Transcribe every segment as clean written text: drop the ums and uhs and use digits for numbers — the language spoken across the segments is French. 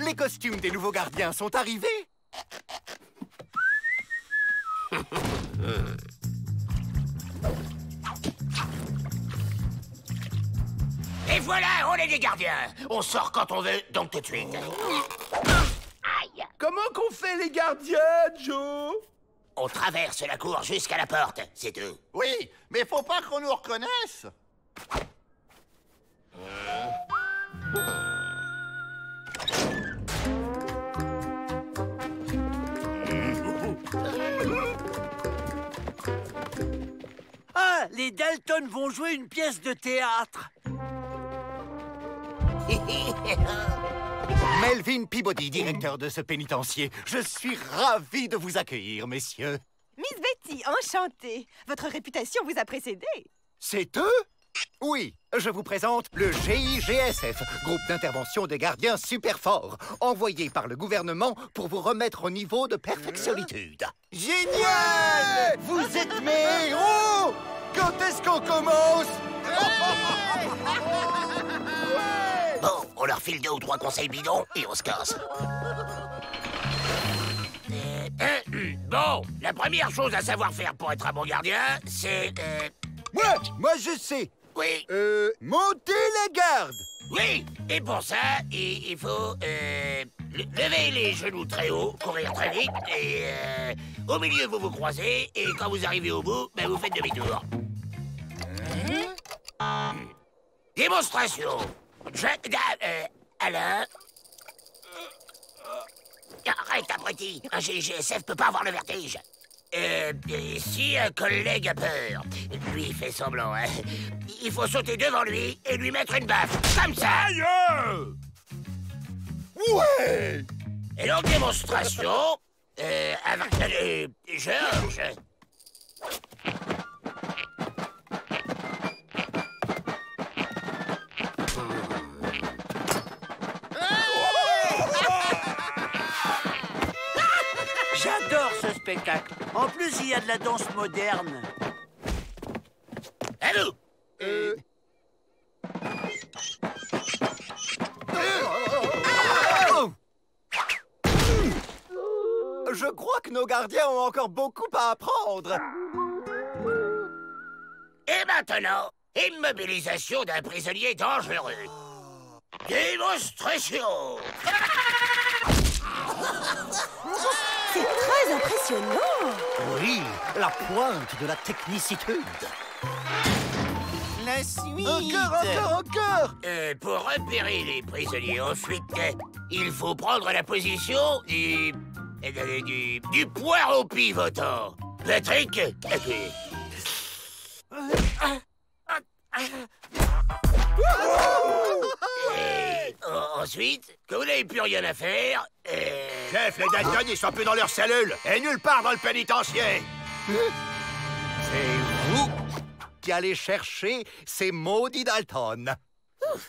Les costumes des nouveaux gardiens sont arrivés? Et voilà, on est des gardiens. On sort quand on veut, donc tout de suite. Aïe! Comment qu'on fait les gardiens, Joe? On traverse la cour jusqu'à la porte, c'est tout. Oui, mais faut pas qu'on nous reconnaisse. Ah, les Dalton vont jouer une pièce de théâtre. Melvin Peabody, directeur de ce pénitencier. Je suis ravi de vous accueillir, messieurs. Miss Betty, enchantée. Votre réputation vous a précédé. C'est eux? Oui, je vous présente le GIGSF, groupe d'intervention des gardiens super forts, envoyé par le gouvernement pour vous remettre au niveau de perfectionnitude. Génial! Vous êtes mes héros! Quand est-ce qu'on commence? Bon, on leur file 2 ou 3 conseils bidons et on se casse. Bon, la première chose à savoir faire pour être un bon gardien, c'est... Moi je sais. Oui, Monter la garde. oui. Et pour ça, il faut lever les genoux très haut, courir très vite, et au milieu, vous vous croisez, et quand vous arrivez au bout, ben, vous faites demi-tour. Démonstration. Alain. Arrête, abruti. Un GIGSF peut pas avoir le vertige. Si un collègue a peur, lui fait semblant, hein, il faut sauter devant lui et lui mettre une baffe, comme ça. Aïe! Ouais! Et donc, démonstration, avec Georges. J'adore ce spectacle. En plus, il y a de la danse moderne. À vous. Je crois que nos gardiens ont encore beaucoup à apprendre. Et maintenant, immobilisation d'un prisonnier dangereux. Démonstration. C'est très impressionnant. Oui, la pointe de la technicitude. La suite. Encore! Pour repérer les prisonniers en fuite, il faut prendre la position du poireau pivotant. Patrick, appuie. Et ensuite, quand vous n'avez plus rien à faire, Chef, les Dalton, ils sont plus dans leur cellule et nulle part dans le pénitencier. C'est vous qui allez chercher ces maudits Dalton.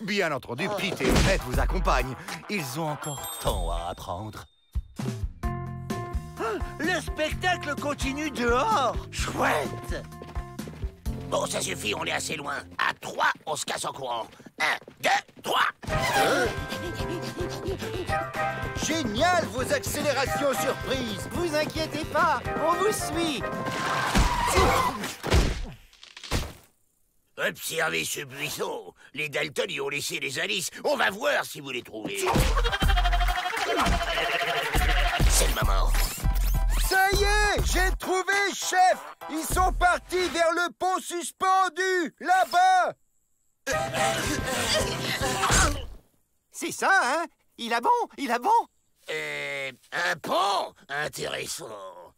Bien entendu, Pete et Fred vous accompagnent. Ils ont encore tant à apprendre. Le spectacle continue dehors. Chouette. bon, ça suffit, on est assez loin. À 3, on se casse en courant. 1, 2, 3. Génial, vos accélérations surprises. Vous inquiétez pas, on vous suit. Observez ce buisson. Les Dalton y ont laissé les indices. On va voir si vous les trouvez. C'est le moment. Ça y est, j'ai trouvé, chef. Ils sont partis vers le pont suspendu, là-bas. C'est ça, hein? Il a bon, il a bon. Un pont? Intéressant.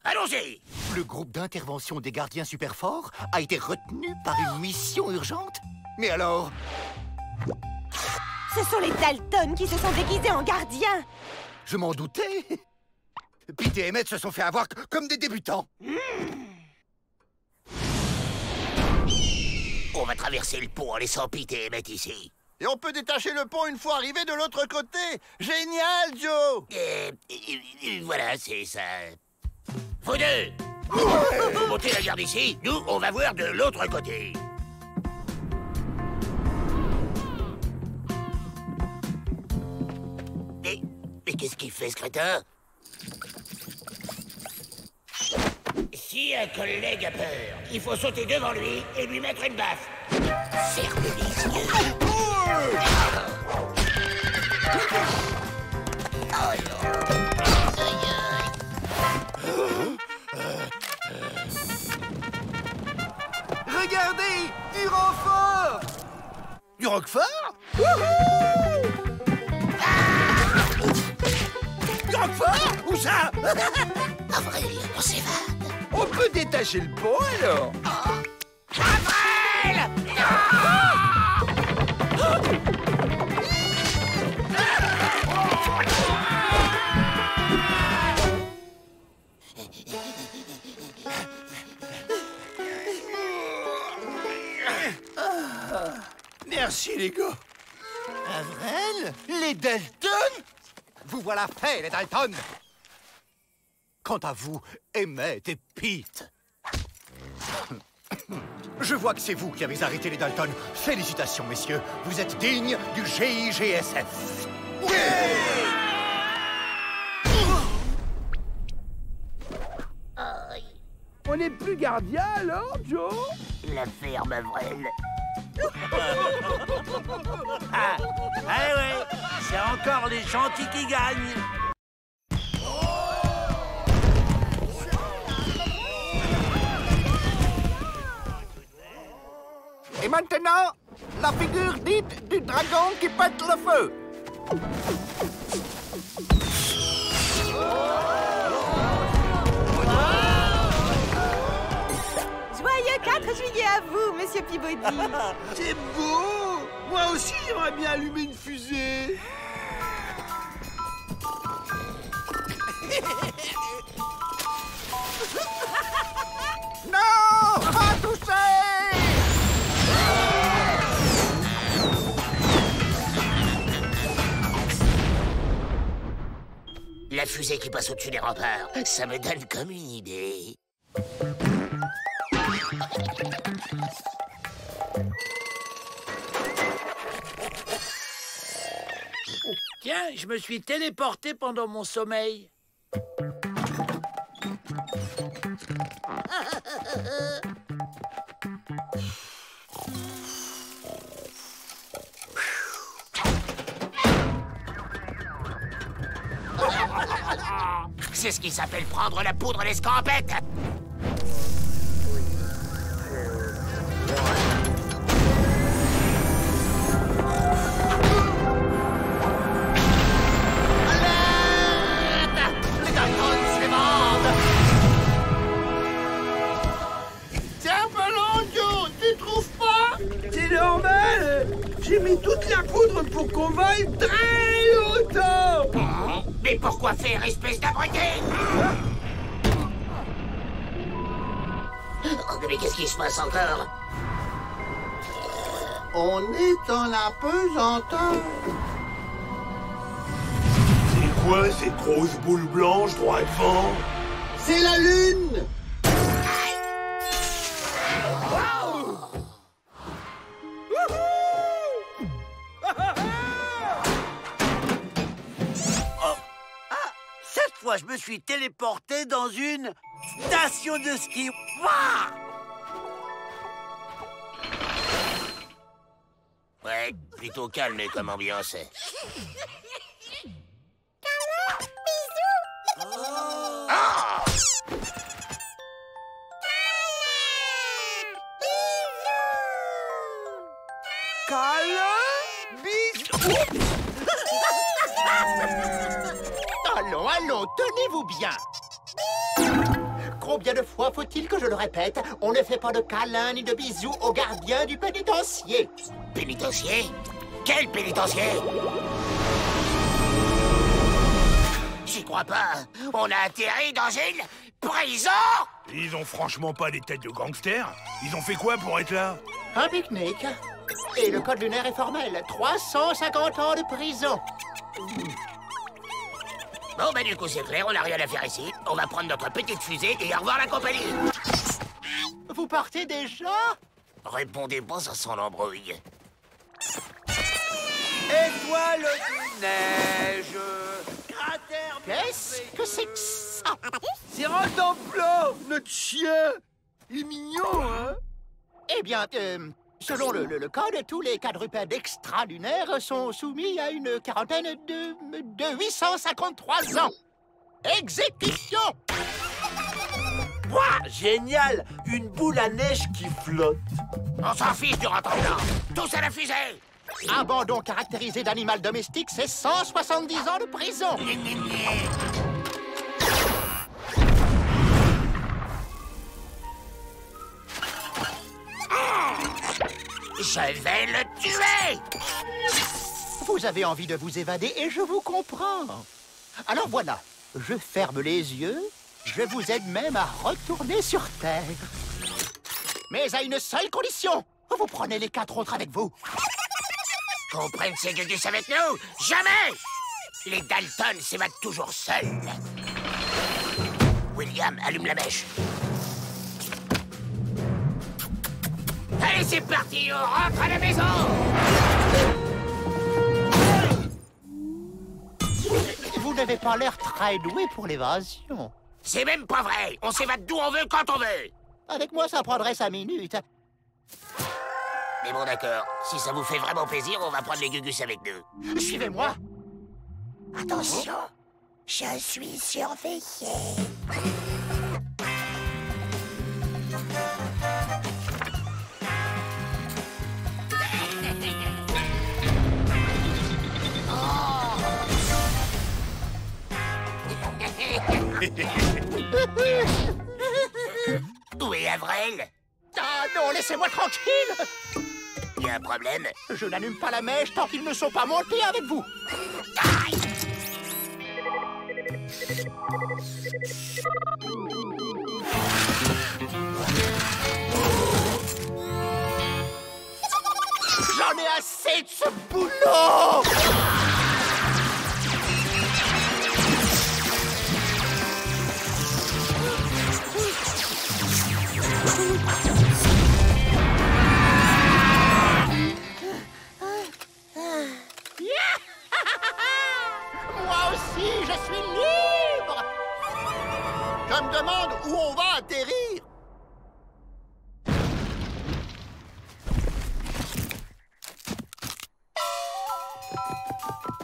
Allons-y. Le groupe d'intervention des gardiens super forts a été retenu par une mission urgente. Mais alors, Ce sont les Dalton qui se sont déguisés en gardiens. je m'en doutais. Pete et Emmett se sont fait avoir comme des débutants. On va traverser le pont en laissant Pete et Emmett ici. Et on peut détacher le pont une fois arrivé de l'autre côté. Génial, Joe. Voilà, c'est ça. Vous deux, vous montez la garde ici. Nous, on va voir de l'autre côté. Mais qu'il fait, ce crétin? Si un collègue a peur, il faut sauter devant lui et lui mettre une baffe. Ferme les yeux. Regardez, du renfort. Du Roquefort? Du Roquefort? Où ça? Avril, on s'évade. On peut détacher le pont alors. Avril! Merci, les gars. Avril? Les Dalton? Vous voilà fait, les Dalton. Quant à vous, Emmett et Pete. Je vois que c'est vous qui avez arrêté les Dalton. Félicitations, messieurs. Vous êtes dignes du GIGSF. Oui! On n'est plus gardien alors, Joe? La ferme, Avril. Ah ouais, c'est encore les gentils qui gagnent. Et maintenant, la figure dite du dragon qui pète le feu. Joyeux 4 juillet à vous, Monsieur Peabody. C'est beau. Moi aussi, j'aimerais bien allumer une fusée. Non, pas toucher. La fusée qui passe au-dessus des remparts, ça me donne comme une idée. Tiens, je me suis téléporté pendant mon sommeil. C'est ce qui s'appelle prendre la poudre d'escampette. Les Dalton s'évadent. C'est un peu long, Joe, tu trouves pas? C'est normal. J'ai mis toute la poudre pour qu'on vaille très longtemps. Mais pourquoi faire, espèce d'abruti? Oh, mais qu'est-ce qui se passe encore? On est dans la pesanteur. C'est quoi ces grosses boules blanches droit devant? C'est la lune. Cette fois, je me suis téléporté dans une station de ski. Wouah! Ouais, plutôt calme comme ambiance. Ah! Câlin, bisous. Allons, allons, tenez-vous bien. Combien de fois faut-il que je le répète? On ne fait pas de câlins ni de bisous aux gardiens du pénitencier. Pénitencier? Quel pénitencier? J'y crois pas. On a atterri dans une prison? Ils ont franchement pas des têtes de gangsters. Ils ont fait quoi pour être là? Un pique-nique. Et le code lunaire est formel. 350 ans de prison. Bon, bah du coup, c'est clair, on n'a rien à faire ici. On va prendre notre petite fusée et au revoir la compagnie. Vous partez déjà? Répondez pas, ça sent l'embrouille. Étoile de neige, cratère Qu'est-ce que c'est que ça? C'est Rodamplan, notre chien. Il est mignon, hein? Eh bien, selon le code, tous les quadrupèdes extralunaires sont soumis à une quarantaine de 853 ans. Exécution! Ouah, génial! Une boule à neige qui flotte. On s'en fiche du Rodamplan. Tous à la fusée. Abandon caractérisé d'animal domestique, c'est 170 ans de prison. Gné, gné, gné. Je vais le tuer. Vous avez envie de vous évader et je vous comprends. Alors voilà, je ferme les yeux, je vous aide même à retourner sur Terre. Mais à une seule condition, vous prenez les 4 autres avec vous. Qu'on prenne ces gugus avec nous? Jamais! Les Dalton s'évadent toujours seuls. William, allume la mèche. Allez, c'est parti, on rentre à la maison! Vous n'avez pas l'air très doué pour l'évasion. C'est même pas vrai! On s'évade d'où on veut, quand on veut! Avec moi, ça prendrait 5 minutes. Mais bon, d'accord. Si ça vous fait vraiment plaisir, on va prendre les gugus avec nous. Suivez-moi. Attention, je suis surveillé. Où est Avril? Ah non, laissez-moi tranquille. Il y a un problème? Je n'allume pas la mèche tant qu'ils ne sont pas montés avec vous. Aïe! J'en ai assez de ce boulot. Moi aussi, je suis libre. Je me demande où on va atterrir.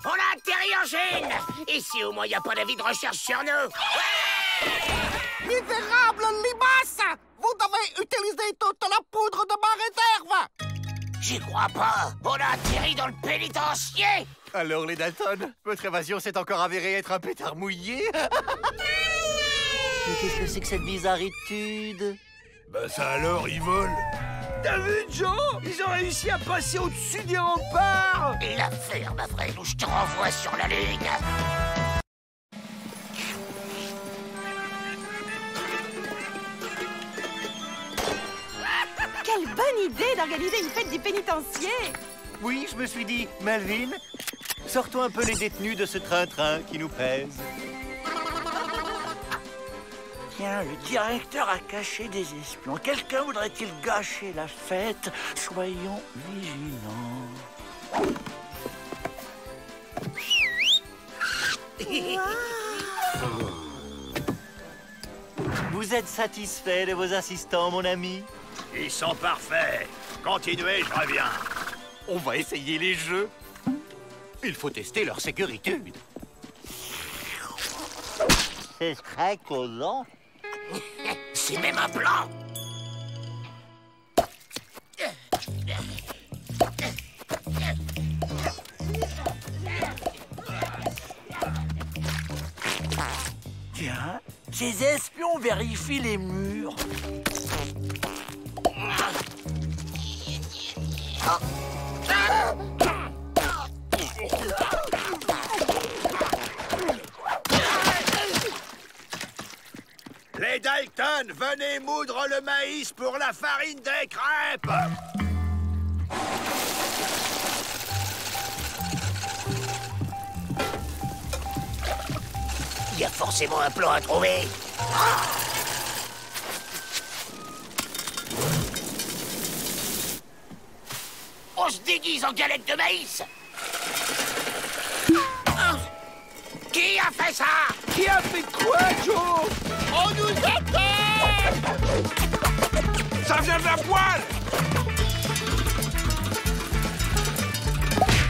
On a atterri en Chine! Ici, au moins, il n'y a pas d'avis de recherche sur nous. Misérable limace! Vous devez utiliser toute la poudre de ma réserve! J'y crois pas. On a atterri dans le pénitencier. Alors, les Dalton, votre évasion s'est encore avérée être un pétard mouillé. Mais qu'est-ce que c'est que cette bizarritude? Ben ça alors, ils volent! T'as vu, Joe? Ils ont réussi à passer au-dessus des remparts! La ferme, Avril, ou je te renvoie sur la Lune. Quelle bonne idée d'organiser une fête du pénitencier! Oui, je me suis dit, Melvin, sortons un peu les détenus de ce train-train qui nous pèse. Tiens, le directeur a caché des espions. Quelqu'un voudrait-il gâcher la fête? Soyons vigilants. Vous êtes satisfait de vos assistants, mon ami? Ils sont parfaits! Continuez, je reviens! On va essayer les jeux. Il faut tester leur sécurité. C'est très causant. C'est même un plan. Tiens, ces espions vérifient les murs. Les Dalton, venez moudre le maïs pour la farine des crêpes! Il y a forcément un plan à trouver. On se déguise en galette de maïs. Qui a fait ça? Ouais, Joe! On nous attaque! Ça vient de la poêle!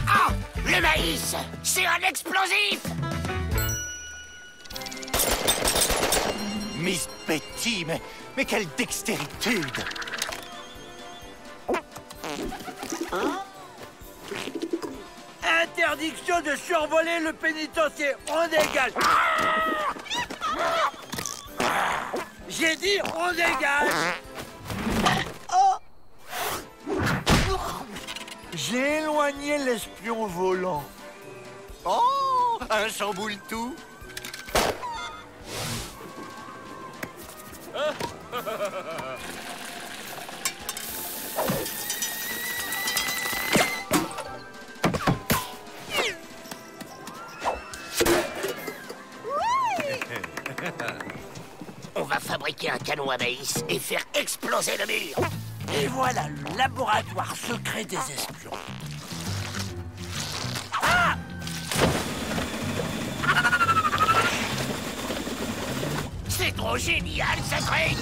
Ah! Le maïs! C'est un explosif! Miss Betty, mais quelle dextéritude! Interdiction de survoler le pénitencier. On dégage. J'ai dit on dégage. Oh. J'ai éloigné l'espion volant. Oh, un chamboule-tout. On va fabriquer un canon à maïs et faire exploser le mur. Et voilà le laboratoire secret des espions. C'est trop génial, ce truc!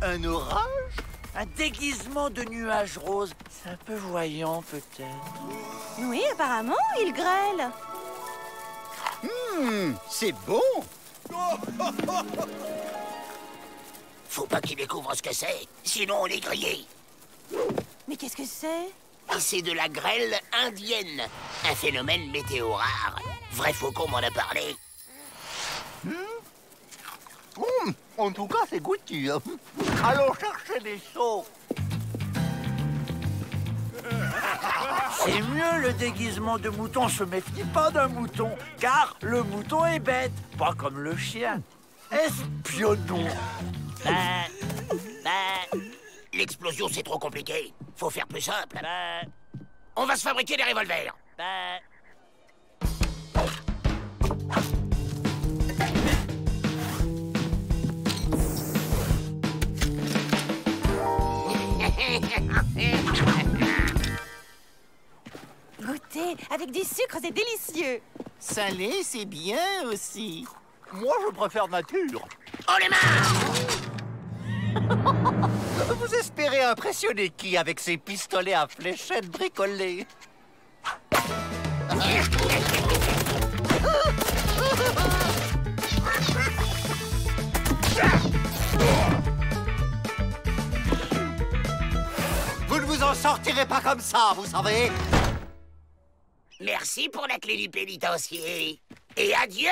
Un orage? Un déguisement de nuages roses. C'est un peu voyant, peut-être. Oui, apparemment, il grêle. C'est bon. Faut pas qu'il découvre ce que c'est, sinon on est grillé. Mais qu'est-ce que c'est? Et c'est de la grêle indienne, un phénomène météo rare. Vrai faux qu'on m'en a parlé. En tout cas, c'est goûtu. Allons chercher des seaux. C'est mieux le déguisement de mouton. Se méfie pas d'un mouton, car le mouton est bête, pas comme le chien. Espionnons. L'explosion, c'est trop compliqué. Faut faire plus simple. On va se fabriquer des revolvers. Goûtez, avec du sucre, c'est délicieux. Salé, c'est bien aussi. Moi, je préfère nature. Oh les mains! Vous espérez impressionner qui avec ces pistolets à fléchettes bricolés? Vous ne vous en sortirez pas comme ça, vous savez. Merci pour la clé du pénitencier. Et adieu!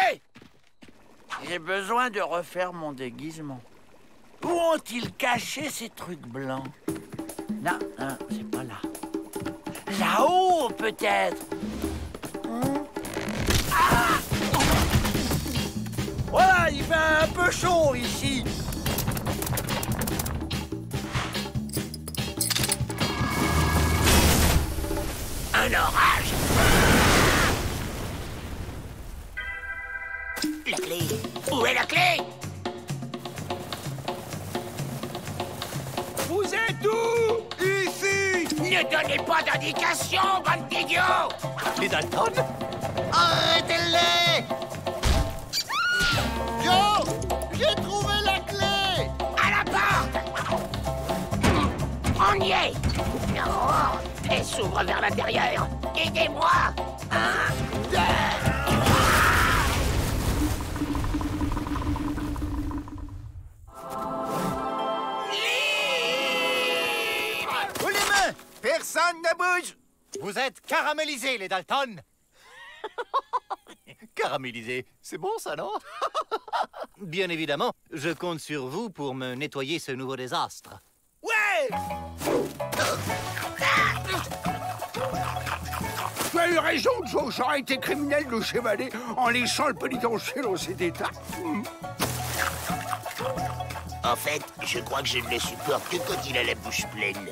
J'ai besoin de refaire mon déguisement. Où ont-ils caché ces trucs blancs? Non, non, c'est pas là. Là-haut, peut-être. Voilà, il fait un peu chaud ici. Un orage! La clé! Où est la clé? Vous êtes où? Ici! Ne donnez pas d'indication, bande d'idiots! Les Dalton? Arrêtez-les! Joe, j'ai trouvé la clé! À la porte! On y est! Non! Elle s'ouvre vers l'intérieur! Aidez-moi! 1, 2... Vous les mains! Personne ne bouge! Vous êtes caramélisés, les Dalton! Caramélisés, c'est bon ça, non? Bien évidemment, je compte sur vous pour me nettoyer ce nouveau désastre. Ouais! Tu as eu raison, Joe. J'aurais été criminel de chevaler en laissant le pénitencier dans cet état. En fait, je crois que je ne le supporte que quand il a la bouche pleine.